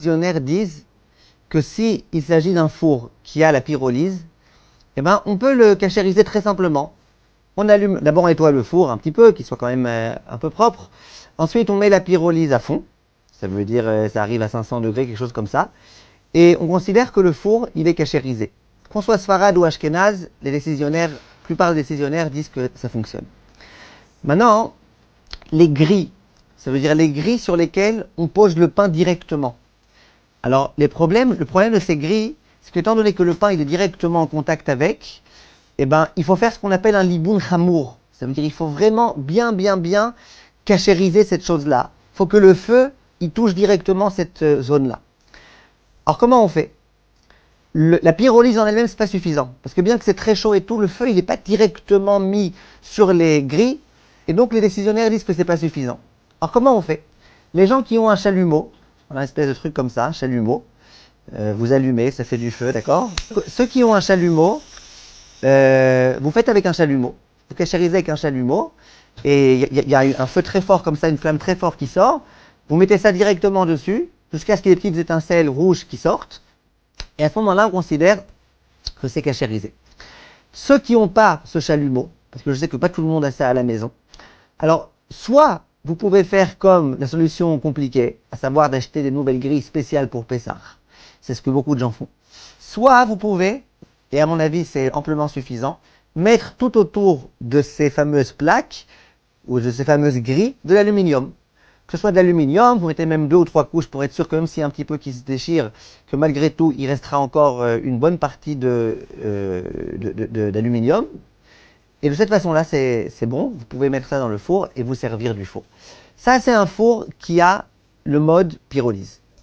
décisionnaires disent que si il s'agit d'un four qui a la pyrolyse, eh ben, on peut le cachériser très simplement. On allume, d'abord on nettoie le four un petit peu, qu'il soit quand même un peu propre. Ensuite, on met la pyrolyse à fond. Ça veut dire ça arrive à 500 degrés, quelque chose comme ça. Et on considère que le four, il est cachérisé. Qu'on soit Sfarad ou Ashkenaz, la plupart des décisionnaires disent que ça fonctionne. Maintenant, les grilles, ça veut dire les grilles sur lesquelles on pose le pain directement. Alors, le problème de ces grilles, c'est qu'étant donné que le pain il est directement en contact avec, eh ben, il faut faire ce qu'on appelle un liboun hamour. Ça veut dire qu'il faut vraiment bien cachériser cette chose-là. Il faut que le feu, il touche directement cette zone-là. Alors, comment on fait? La pyrolyse en elle-même, c'est pas suffisant. Parce que bien que c'est très chaud et tout, le feu, il n'est pas directement mis sur les grilles. Et donc, les décisionnaires disent que c'est pas suffisant. Alors, comment on fait? Les gens qui ont un chalumeau, on a une espèce de truc comme ça, un chalumeau, vous allumez, ça fait du feu, d'accord? Ceux qui ont un chalumeau, vous faites avec un chalumeau. Vous cachérisez avec un chalumeau. Et il y a un feu très fort comme ça, une flamme très forte qui sort. Vous mettez ça directement dessus, jusqu'à ce qu'il y ait des petites étincelles rouges qui sortent. Et à ce moment-là, on considère que c'est cachérisé. Ceux qui n'ont pas ce chalumeau, parce que je sais que pas tout le monde a ça à la maison, alors soit vous pouvez faire comme la solution compliquée, à savoir d'acheter des nouvelles grilles spéciales pour Pessah. C'est ce que beaucoup de gens font. Soit vous pouvez, et à mon avis c'est amplement suffisant, mettre tout autour de ces fameuses plaques, ou de ces fameuses grilles, de l'aluminium. Que ce soit de l'aluminium, vous mettez même 2 ou 3 couches pour être sûr que même s'il y a un petit peu qui se déchire, que malgré tout, il restera encore une bonne partie d'aluminium. Et de cette façon-là, c'est bon. Vous pouvez mettre ça dans le four et vous servir du four. Ça, c'est un four qui a le mode pyrolyse.